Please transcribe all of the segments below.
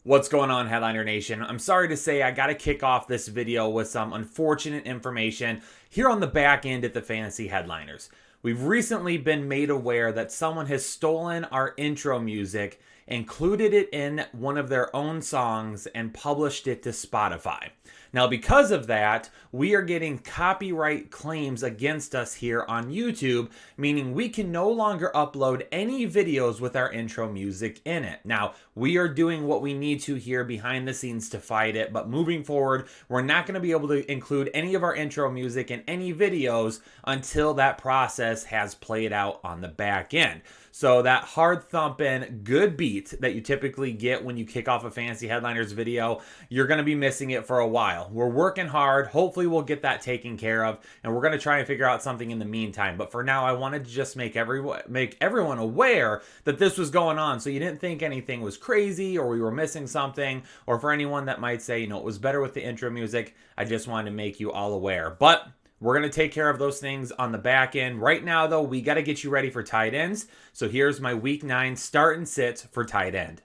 What's going on, Headliner Nation? I'm sorry to say I got to kick off this video with some unfortunate information here on the back end at the Fantasy Headliners. We've recently been made aware that someone has stolen our intro music, included it in one of their own songs, and published it to Spotify. Now, because of that, we are getting copyright claims against us here on YouTube, meaning we can no longer upload any videos with our intro music in it. Now, we are doing what we need to here behind the scenes to fight it, but moving forward, we're not going to be able to include any of our intro music in any videos until that process has played out on the back end. So that hard thumping, good beat that you typically get when you kick off a Fantasy Headliners video, you're going to be missing it for a while. We're working hard. Hopefully we'll get that taken care of, and we're going to try and figure out something in the meantime. But for now, I wanted to just make everyone aware that this was going on, so you didn't think anything was crazy or we were missing something, or for anyone that might say, it was better with the intro music, I just wanted to make you all aware. But we're going to take care of those things on the back end. Right now, though, we got to get you ready for tight ends. So here's my Week 9 start and sits for tight end.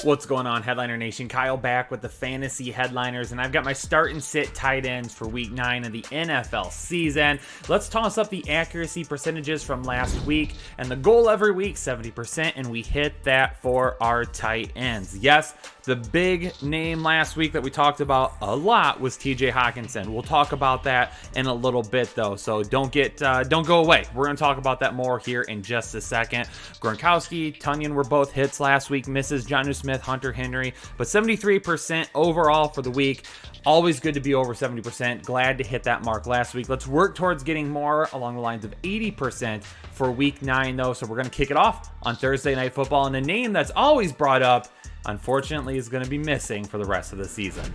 What's going on, Headliner Nation? Kyle back with the Fantasy Headliners, and I've got my start and sit tight ends for Week 9 of the NFL season. Let's toss up the accuracy percentages from last week, and the goal every week, 70%, and we hit that for our tight ends. Yes, the big name last week that we talked about a lot was TJ Hawkinson. We'll talk about that in a little bit, though, so don't go away. We're going to talk about that more here in just a second. Gronkowski, Tunyon were both hits last week, misses. Jonnu Smith, Hunter Henry, but 73% overall for the week. Always good to be over 70%. Glad to hit that mark last week. Let's work towards getting more along the lines of 80% for Week 9, though. So we're going to kick it off on Thursday Night Football, and a name that's always brought up, unfortunately, is going to be missing for the rest of the season.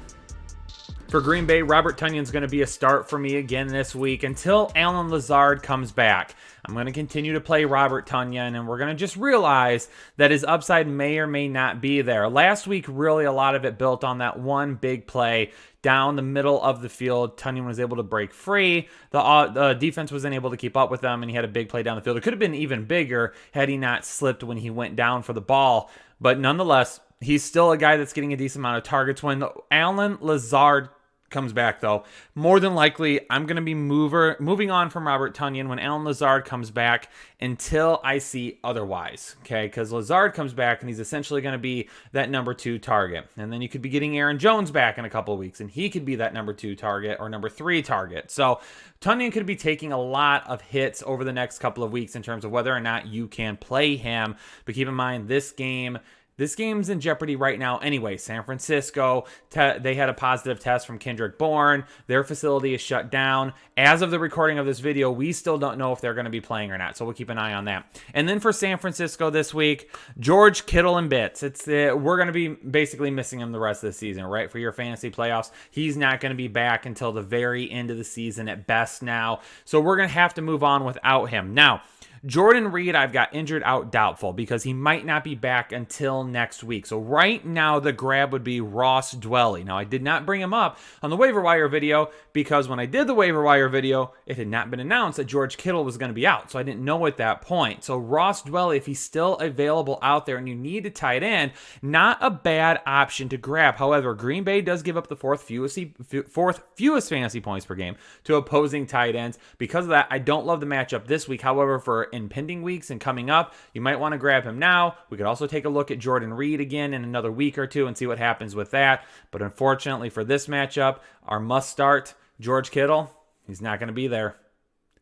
For Green Bay, Robert Tunyon's going to be a start for me again this week until Allen Lazard comes back. I'm going to continue to play Robert Tonyan, and we're going to just realize that his upside may or may not be there. Last week, really a lot of it built on that one big play down the middle of the field. Tonyan was able to break free. The defense wasn't able to keep up with him, and he had a big play down the field. It could have been even bigger had he not slipped when he went down for the ball. But nonetheless, he's still a guy that's getting a decent amount of targets. When Allen Lazard comes back, though, more than likely I'm going to be moving on from Robert Tonyan when Allen Lazard comes back until I see otherwise, okay? Because Lazard comes back and he's essentially going to be that number 2 target. And then you could be getting Aaron Jones back in a couple of weeks, and he could be that number 2 target or number 3 target. So Tonyan could be taking a lot of hits over the next couple of weeks in terms of whether or not you can play him. But keep in mind, this game's in jeopardy right now anyway. San Francisco, they had a positive test from Kendrick Bourne. Their facility is shut down. As of the recording of this video, we still don't know if they're going to be playing or not, so we'll keep an eye on that. And then for San Francisco this week, George Kittle and bits. We're going to be basically missing him the rest of the season, right? For your fantasy playoffs, he's not going to be back until the very end of the season at best now, so we're going to have to move on without him. Now, Jordan Reed, I've got injured out doubtful because he might not be back until next week. So right now, the grab would be Ross Dwelley. Now, I did not bring him up on the waiver wire video because when I did the waiver wire video, it had not been announced that George Kittle was going to be out. So I didn't know at that point. So Ross Dwelley, if he's still available out there and you need a tight end, not a bad option to grab. However, Green Bay does give up the fourth fewest fantasy points per game to opposing tight ends. Because of that, I don't love the matchup this week. However, for impending weeks and coming up, you might want to grab him now. We could also take a look at Jordan Reed again in another week or two and see what happens with that. But unfortunately for this matchup, our must start, George Kittle, he's not going to be there.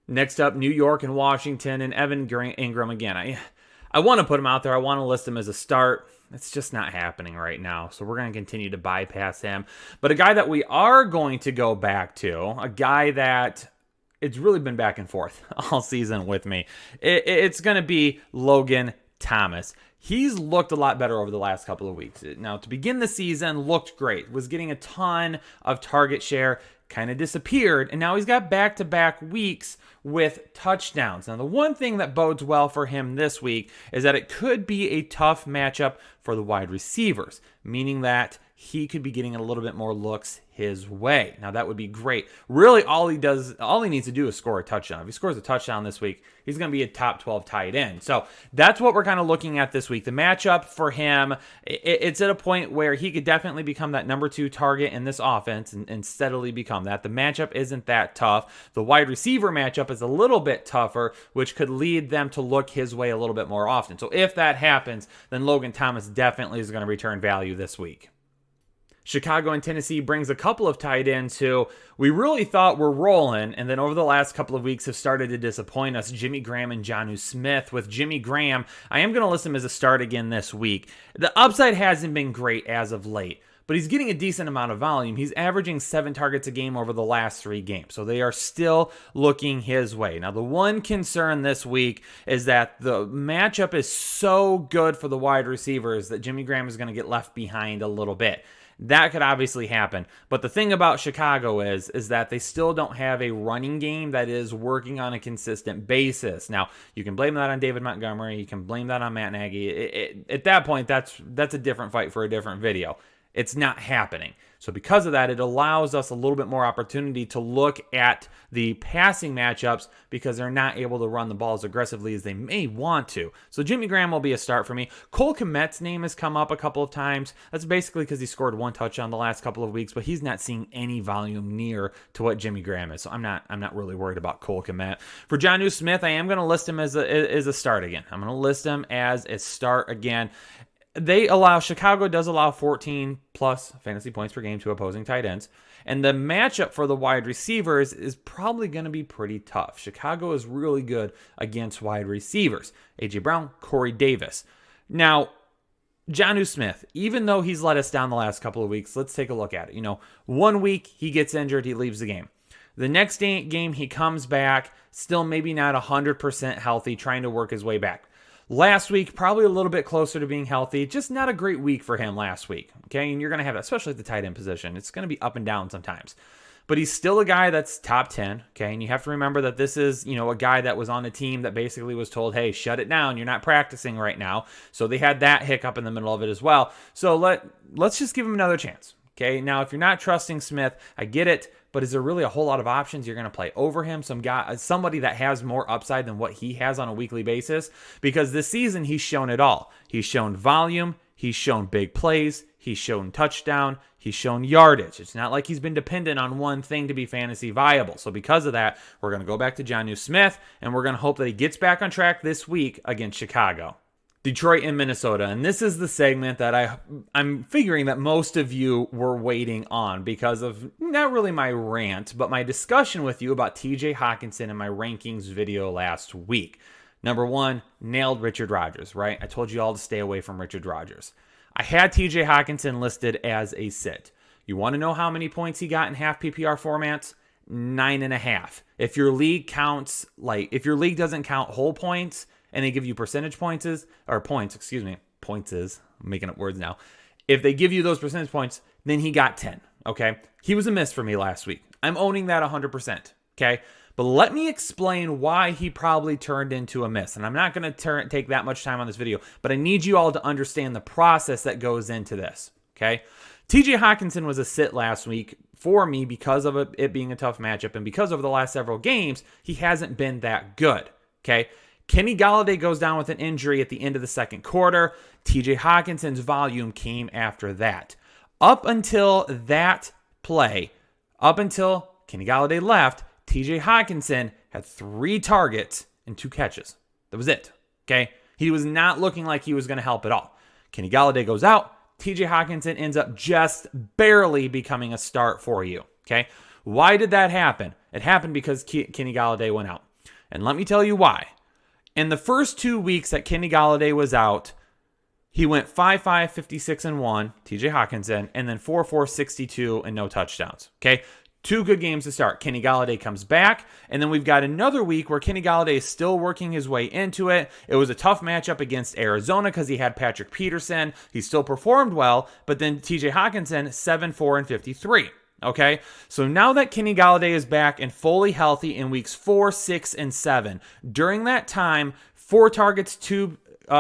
Next up, New York and Washington, and Evan Ingram again. I want to put him out there. I want to list him as a start. It's just not happening right now, so we're going to continue to bypass him. But a guy that we are going to go back to, a guy that it's really been back and forth all season with me. It's going to be Logan Thomas. He's looked a lot better over the last couple of weeks. Now, to begin the season, looked great. Was getting a ton of target share. kind of disappeared, and now he's got back-to-back weeks with touchdowns. Now, the one thing that bodes well for him this week is that it could be a tough matchup for the wide receivers, meaning that he could be getting a little bit more looks his way. Now, that would be great. Really, all he needs to do is score a touchdown. If he scores a touchdown this week, he's going to be a top 12 tight end. So that's what we're kind of looking at this week. The matchup for him, it's at a point where he could definitely become that number 2 target in this offense and steadily become that. The matchup isn't that tough. The wide receiver matchup is a little bit tougher, which could lead them to look his way a little bit more often. So if that happens, then Logan Thomas definitely is going to return value this week. Chicago and Tennessee brings a couple of tight ends who we really thought were rolling, and then over the last couple of weeks have started to disappoint us. Jimmy Graham and Jonnu Smith. With Jimmy Graham, I am going to list him as a start again this week. The upside hasn't been great as of late, but he's getting a decent amount of volume. He's averaging 7 targets a game over the last 3 games, so they are still looking his way. Now, the one concern this week is that the matchup is so good for the wide receivers that Jimmy Graham is going to get left behind a little bit. That could obviously happen. But the thing about Chicago is that they still don't have a running game that is working on a consistent basis. Now, you can blame that on David Montgomery. You can blame that on Matt Nagy. At that point, that's a different fight for a different video. It's not happening. So because of that, it allows us a little bit more opportunity to look at the passing matchups because they're not able to run the ball as aggressively as they may want to. So Jimmy Graham will be a start for me. Cole Kmet's name has come up a couple of times. That's basically because he scored 1 touchdown the last couple of weeks, but he's not seeing any volume near to what Jimmy Graham is. So I'm not really worried about Cole Kmet. For Jonnu Smith, I am going to list him as a start again. I'm going to list him as a start again. Chicago does allow 14 plus fantasy points per game to opposing tight ends. And the matchup for the wide receivers is probably going to be pretty tough. Chicago is really good against wide receivers. A.J. Brown, Corey Davis. Now, Jonnu Smith, even though he's let us down the last couple of weeks, let's take a look at it. 1 week, he gets injured, he leaves the game. The next game, he comes back, still maybe not 100% healthy, trying to work his way back. Last week, probably a little bit closer to being healthy. Just not a great week for him last week. Okay, and you're going to have that, especially at the tight end position. It's going to be up and down sometimes. But he's still a guy that's top 10. Okay, and you have to remember that this is, a guy that was on a team that basically was told, hey, shut it down. You're not practicing right now. So they had that hiccup in the middle of it as well. So let's just give him another chance. Okay, now if you're not trusting Smith, I get it. But is there really a whole lot of options you're going to play over him? Somebody that has more upside than what he has on a weekly basis? Because this season, he's shown it all. He's shown volume. He's shown big plays. He's shown touchdown. He's shown yardage. It's not like he's been dependent on one thing to be fantasy viable. So because of that, we're going to go back to Jonnu Smith, and we're going to hope that he gets back on track this week against Chicago. Detroit and Minnesota, and this is the segment that I'm figuring that most of you were waiting on because of not really my rant, but my discussion with you about TJ Hockenson in my rankings video last week. Number 1, nailed Richard Rodgers, right? I told you all to stay away from Richard Rodgers. I had TJ Hockenson listed as a sit. You want to know how many points he got in half PPR formats? 9.5. If your league doesn't count whole points, and they give you percentage points, I'm making up words now. If they give you those percentage points, then he got 10, okay? He was a miss for me last week. I'm owning that 100%, okay? But let me explain why he probably turned into a miss. And I'm not going to take that much time on this video, but I need you all to understand the process that goes into this, okay? TJ Hockenson was a sit last week for me because of it being a tough matchup, and because over the last several games, he hasn't been that good, okay? Kenny Golladay goes down with an injury at the end of the second quarter. TJ Hawkinson's volume came after that. Up until that play, up until Kenny Golladay left, TJ Hockenson had 3 targets and 2 catches. That was it, okay? He was not looking like he was going to help at all. Kenny Golladay goes out. TJ Hockenson ends up just barely becoming a start for you, okay? Why did that happen? It happened because Kenny Golladay went out. And let me tell you why. In the first 2 weeks that Kenny Golladay was out, he went 5-5, 56-1, TJ Hockenson, and then 4-4, 62, and no touchdowns. Okay? 2 good games to start. Kenny Golladay comes back, and then we've got another week where Kenny Golladay is still working his way into it. It was a tough matchup against Arizona because he had Patrick Peterson. He still performed well, but then TJ Hockenson, 7-4, and 53. Okay, so now that Kenny Golladay is back and fully healthy in weeks 4, 6, and 7, during that time, 4 targets, 2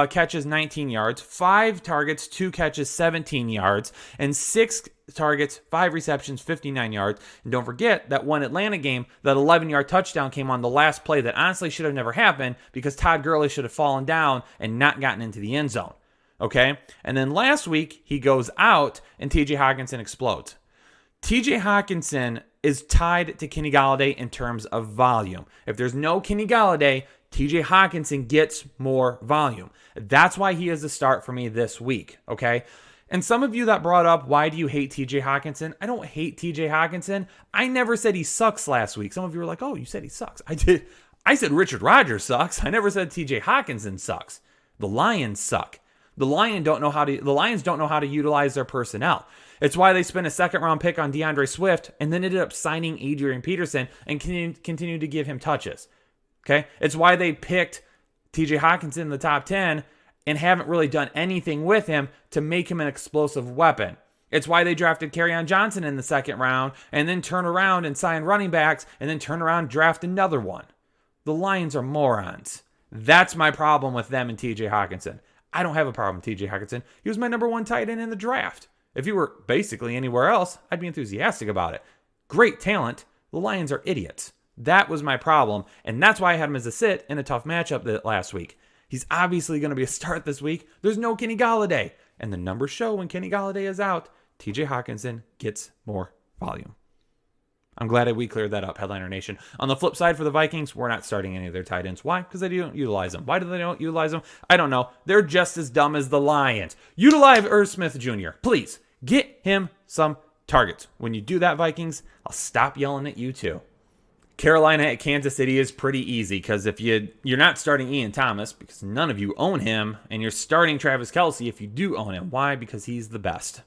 catches, 19 yards, 5 targets, 2 catches, 17 yards, and 6 targets, 5 receptions, 59 yards. And don't forget that one Atlanta game, that 11-yard touchdown came on the last play that honestly should have never happened because Todd Gurley should have fallen down and not gotten into the end zone. Okay, and then last week he goes out and TJ Hockenson explodes. TJ Hockenson is tied to Kenny Golladay in terms of volume. If there's no Kenny Golladay, TJ Hockenson gets more volume. That's why he is a start for me this week, okay? And some of you that brought up, why do you hate TJ Hockenson? I don't hate TJ Hockenson. I never said he sucks last week. Some of you were like, oh, you said he sucks. I did. I said Richard Rodgers sucks. I never said TJ Hockenson sucks. The Lions suck. The Lions don't know how to utilize their personnel. It's why they spent a second-round pick on DeAndre Swift and then ended up signing Adrian Peterson and continued to give him touches. Okay? It's why they picked TJ Hockenson in the top 10 and haven't really done anything with him to make him an explosive weapon. It's why they drafted Kerryon Johnson in the second round and then turn around and sign running backs and then turn around and draft another one. The Lions are morons. That's my problem with them and TJ Hockenson. I don't have a problem with TJ Hockenson. He was my number 1 tight end in the draft. If he were basically anywhere else, I'd be enthusiastic about it. Great talent. The Lions are idiots. That was my problem, and that's why I had him as a sit in a tough matchup last week. He's obviously going to be a start this week. There's no Kenny Golladay, and the numbers show when Kenny Golladay is out, TJ Hockenson gets more volume. I'm glad we cleared that up, Headliner Nation. On the flip side for the Vikings, we're not starting any of their tight ends. Why? Because they don't utilize them. Why do they don't utilize them? I don't know. They're just as dumb as the Lions. Utilize Irv Smith Jr. Please, get him some targets. When you do that, Vikings, I'll stop yelling at you too. Carolina at Kansas City is pretty easy because if you're not starting Ian Thomas because none of you own him, and you're starting Travis Kelce if you do own him. Why? Because he's the best.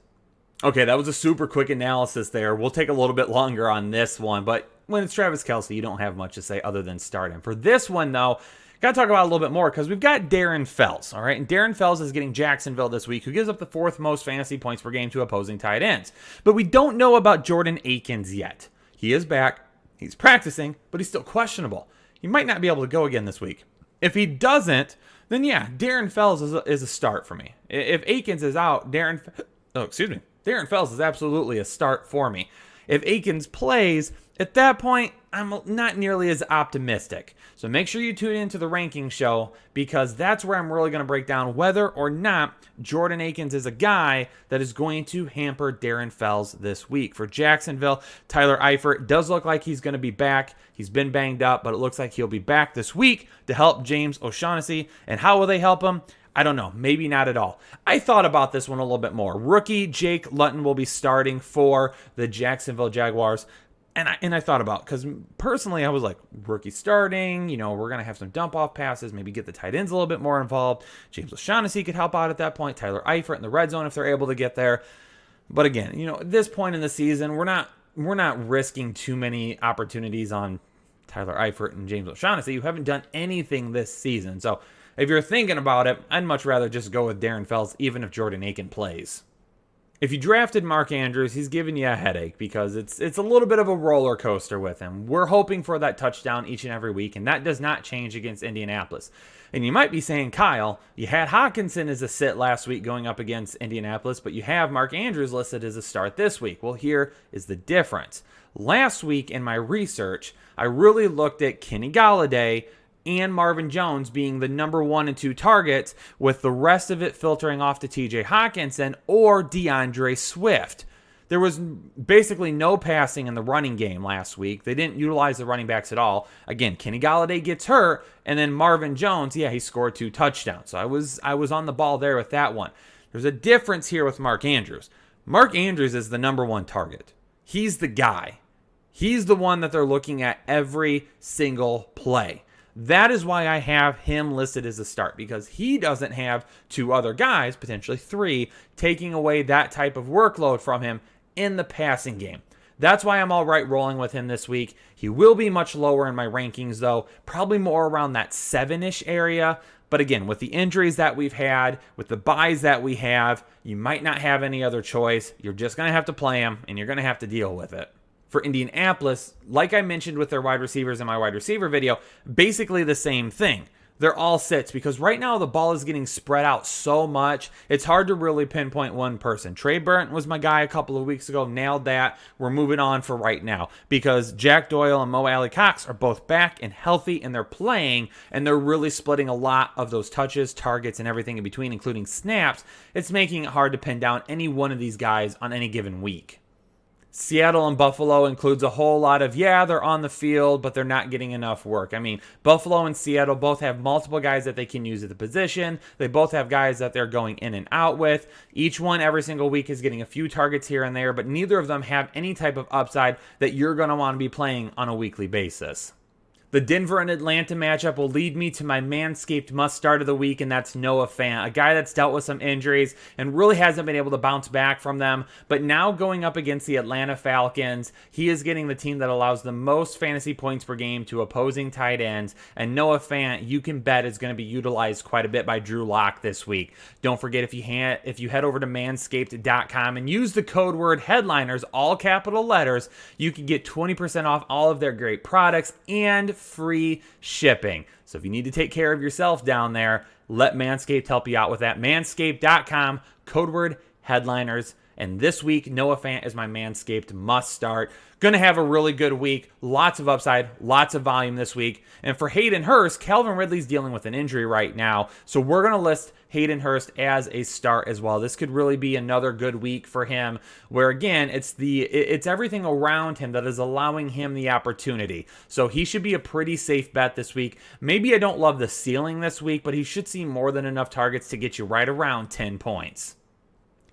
Okay, that was a super quick analysis there. We'll take a little bit longer on this one, but when it's Travis Kelce, you don't have much to say other than start him. For this one, though, got to talk about it a little bit more because we've got Darren Fells, all right? And Darren Fells is getting Jacksonville this week, who gives up the 4th most fantasy points per game to opposing tight ends. But we don't know about Jordan Akins yet. He is back. He's practicing, but he's still questionable. He might not be able to go again this week. If he doesn't, then yeah, Darren Fells is a start for me. If Akins is out, Darren Fells is absolutely a start for me. If Akins plays, at that point, I'm not nearly as optimistic. So make sure you tune into the ranking show because that's where I'm really going to break down whether or not Jordan Akins is a guy that is going to hamper Darren Fells this week. For Jacksonville, Tyler Eifert does look like he's going to be back. He's been banged up, but it looks like he'll be back this week to help James O'Shaughnessy. And how will they help him? I don't know. Maybe not at all. I thought about this one a little bit more. Rookie Jake Luton will be starting for the Jacksonville Jaguars. And I thought about, because personally I was like, rookie starting, we're going to have some dump-off passes, maybe get the tight ends a little bit more involved. James O'Shaughnessy could help out at that point. Tyler Eifert in the red zone if they're able to get there. But again, at this point in the season, we're not risking too many opportunities on Tyler Eifert and James O'Shaughnessy, who haven't done anything this season. So if you're thinking about it, I'd much rather just go with Darren Fells, even if Jordan Akins plays. If you drafted Mark Andrews, he's giving you a headache because it's a little bit of a roller coaster with him. We're hoping for that touchdown each and every week, and that does not change against Indianapolis. And you might be saying, Kyle, you had Hockenson as a sit last week going up against Indianapolis, but you have Mark Andrews listed as a start this week. Well, here is the difference. Last week in my research, I really looked at Kenny Golladay and Marvin Jones being the number 1 and 2 targets, with the rest of it filtering off to TJ Hockenson or DeAndre Swift. There was basically no passing in the running game last week. They didn't utilize the running backs at all. Again, Kenny Golladay gets hurt, and then Marvin Jones, he scored 2 touchdowns. So I was on the ball there with that one. There's a difference here with Mark Andrews. Mark Andrews is the number 1 target. He's the guy. He's the one that they're looking at every single play. That is why I have him listed as a start, because he doesn't have 2 other guys, potentially 3, taking away that type of workload from him in the passing game. That's why I'm all right rolling with him this week. He will be much lower in my rankings, though, probably more around that 7-ish area. But again, with the injuries that we've had, with the buys that we have, you might not have any other choice. You're just going to have to play him, and you're going to have to deal with it. For Indianapolis, like I mentioned with their wide receivers in my wide receiver video, basically the same thing. They're all sits because right now the ball is getting spread out so much, it's hard to really pinpoint one person. Trey Burton was my guy a couple of weeks ago, nailed that. We're moving on for right now because Jack Doyle and Mo Alley Cox are both back and healthy and they're playing and they're really splitting a lot of those touches, targets, and everything in between, including snaps. It's making it hard to pin down any one of these guys on any given week. Seattle and Buffalo includes a whole lot of, yeah, they're on the field, but they're not getting enough work. I mean, Buffalo and Seattle both have multiple guys that they can use at the position. They both have guys that they're going in and out with. Each one every single week is getting a few targets here and there, but neither of them have any type of upside that you're going to want to be playing on a weekly basis. The Denver and Atlanta matchup will lead me to my Manscaped must-start of the week, and that's Noah Fant, a guy that's dealt with some injuries and really hasn't been able to bounce back from them. But now going up against the Atlanta Falcons, he is getting the team that allows the most fantasy points per game to opposing tight ends, and Noah Fant, you can bet, is going to be utilized quite a bit by Drew Lock this week. Don't forget, if you head over to manscaped.com and use the code word headliners, all capital letters, you can get 20% off all of their great products and free shipping. So if you need to take care of yourself down there, let Manscaped help you out with that. Manscaped.com, code word headliners. And this week, Noah Fant is my Manscaped must start. Going to have a really good week. Lots of upside, lots of volume this week. And for Hayden Hurst, Calvin Ridley's dealing with an injury right now. So we're going to list Hayden Hurst as a start as well. This could really be another good week for him, where again, it's everything around him that is allowing him the opportunity. So he should be a pretty safe bet this week. Maybe I don't love the ceiling this week, but he should see more than enough targets to get you right around 10 points.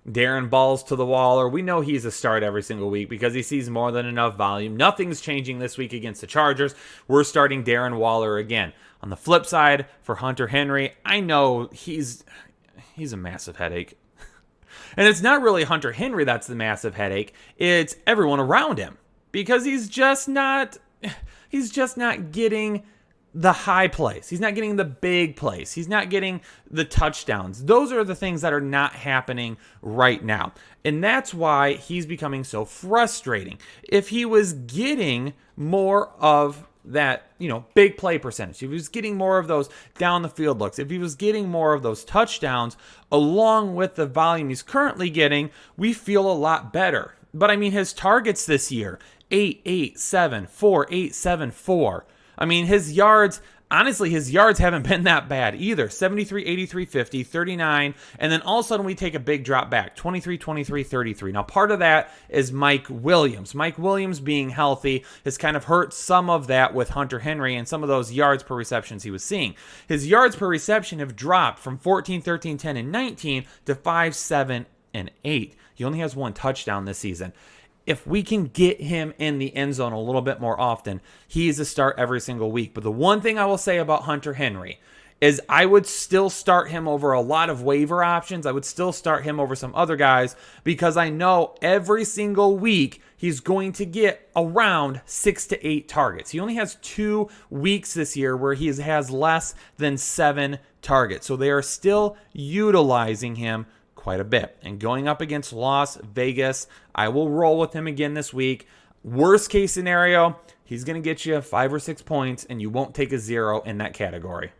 Darren Balls to the Waller, we know he's a start every single week because he sees more than enough volume. Nothing's changing this week against the Chargers. We're starting Darren Waller again. On the flip side, for Hunter Henry, I know he's a massive headache. And it's not really Hunter Henry that's the massive headache. It's everyone around him because he's just not getting the high plays. He's not getting the big plays. He's not getting the touchdowns. Those are the things that are not happening right now. And that's why he's becoming so frustrating. If he was getting more of that, big play percentage, if he was getting more of those down the field looks, if he was getting more of those touchdowns along with the volume he's currently getting, we feel a lot better. But I mean, his targets this year, 8, 8, 7, 4, 8, 7, 4. I mean, his yards haven't been that bad either. 73, 83, 50, 39, and then all of a sudden we take a big drop back, 23, 23, 33. Now, part of that is Mike Williams. Mike Williams being healthy has kind of hurt some of that with Hunter Henry and some of those yards per receptions he was seeing. His yards per reception have dropped from 14, 13, 10, and 19 to 5, 7, and 8. He only has one touchdown this season. If we can get him in the end zone a little bit more often, he's a start every single week. But the one thing I will say about Hunter Henry is I would still start him over a lot of waiver options. I would still start him over some other guys because I know every single week he's going to get around 6 to 8 targets. He only has 2 weeks this year where he has less than 7 targets. So they are still utilizing him quite a bit. And going up against Las Vegas, I will roll with him again this week. Worst case scenario, he's going to get you 5 or 6 points, and you won't take a 0 in that category.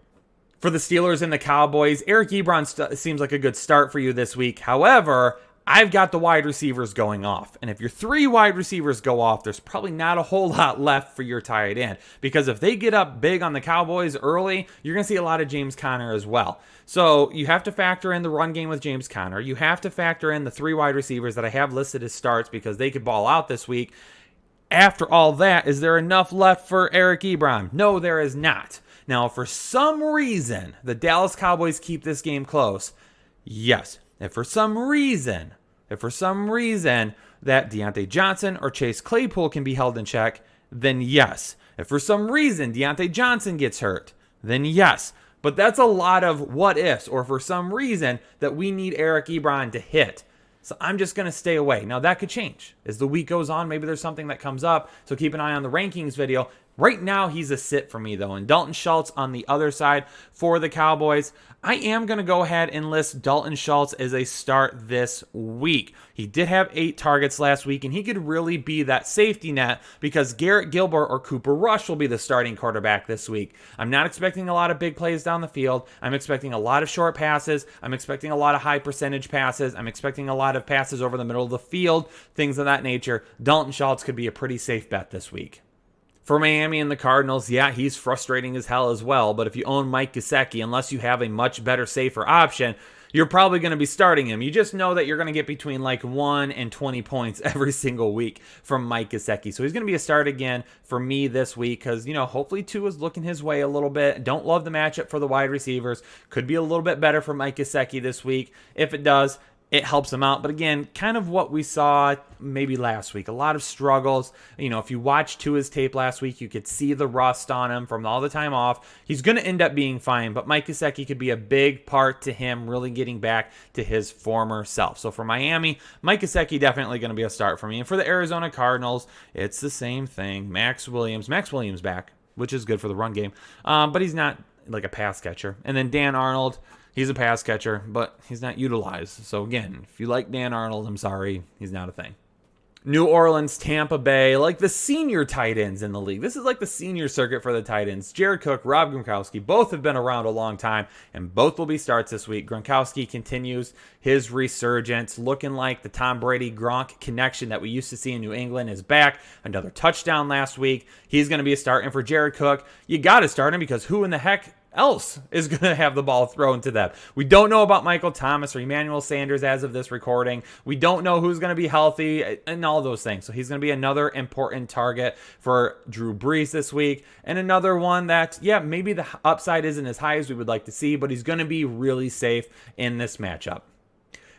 For the Steelers and the Cowboys, Eric Ebron seems like a good start for you this week. However, I've got the wide receivers going off. And if your 3 wide receivers go off, there's probably not a whole lot left for your tight end. Because if they get up big on the Cowboys early, you're going to see a lot of James Conner as well. So you have to factor in the run game with James Conner. You have to factor in the 3 wide receivers that I have listed as starts because they could ball out this week. After all that, is there enough left for Eric Ebron? No, there is not. Now, if for some reason the Dallas Cowboys keep this game close, yes. If for some reason that Deontay Johnson or Chase Claypool can be held in check, then yes. If for some reason Deontay Johnson gets hurt, then yes. But that's a lot of what ifs, or for some reason that we need Eric Ebron to hit. So I'm just going to stay away. Now that could change. As the week goes on, maybe there's something that comes up. So keep an eye on the rankings video. Right now, he's a sit for me, though. And Dalton Schultz on the other side for the Cowboys. I am going to go ahead and list Dalton Schultz as a start this week. He did have 8 targets last week, and he could really be that safety net because Garrett Gilbert or Cooper Rush will be the starting quarterback this week. I'm not expecting a lot of big plays down the field. I'm expecting a lot of short passes. I'm expecting a lot of high percentage passes. I'm expecting a lot of passes over the middle of the field, things of that nature. Dalton Schultz could be a pretty safe bet this week. For Miami and the Cardinals, yeah, he's frustrating as hell as well. But if you own Mike Gesicki, unless you have a much better, safer option, you're probably going to be starting him. You just know that you're going to get between like 1 and 20 points every single week from Mike Gesicki. So he's going to be a start again for me this week because, hopefully Tua's looking his way a little bit. Don't love the matchup for the wide receivers. Could be a little bit better for Mike Gesicki this week. If it does, it helps him out. But again, kind of what we saw maybe last week. A lot of struggles. If you watched Tua's tape last week, you could see the rust on him from all the time off. He's going to end up being fine, but Mike Gesicki could be a big part to him really getting back to his former self. So for Miami, Mike Gesicki definitely going to be a start for me. And for the Arizona Cardinals, it's the same thing. Max Williams back, which is good for the run game, but he's not like a pass catcher. And then Dan Arnold, he's a pass catcher, but he's not utilized. So again, if you like Dan Arnold, I'm sorry, he's not a thing. New Orleans, Tampa Bay, like the senior tight ends in the league. This is like the senior circuit for the tight ends. Jared Cook, Rob Gronkowski, both have been around a long time, and both will be starts this week. Gronkowski continues his resurgence, looking like the Tom Brady-Gronk connection that we used to see in New England is back. Another touchdown last week. He's going to be a start. And for Jared Cook, you got to start him because who in the heck else is going to have the ball thrown to them? We don't know about Michael Thomas or Emmanuel Sanders as of this recording. We don't know who's going to be healthy and all those things. So he's going to be another important target for Drew Brees this week. And another one that, yeah, maybe the upside isn't as high as we would like to see, but he's going to be really safe in this matchup.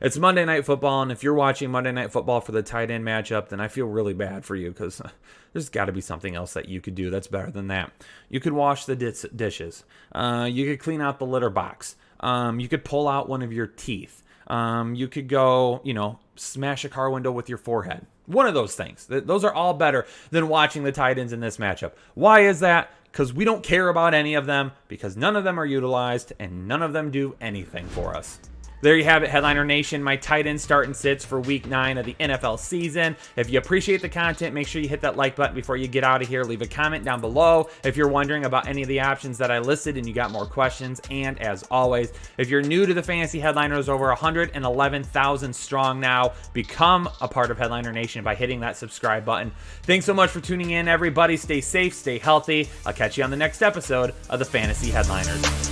It's Monday Night Football, and if you're watching Monday Night Football for the tight end matchup, then I feel really bad for you because there's got to be something else that you could do that's better than that. You could wash the dishes. You could clean out the litter box. You could pull out one of your teeth. You could go, smash a car window with your forehead. One of those things. Those are all better than watching the tight ends in this matchup. Why is that? Because we don't care about any of them because none of them are utilized and none of them do anything for us. There you have it, Headliner Nation, my tight end start and sits for week 9 of the NFL season. If you appreciate the content, make sure you hit that like button before you get out of here. Leave a comment down below if you're wondering about any of the options that I listed and you got more questions. And as always, if you're new to the Fantasy Headliners, over 111,000 strong now, become a part of Headliner Nation by hitting that subscribe button. Thanks so much for tuning in, everybody. Stay safe, stay healthy. I'll catch you on the next episode of the Fantasy Headliners.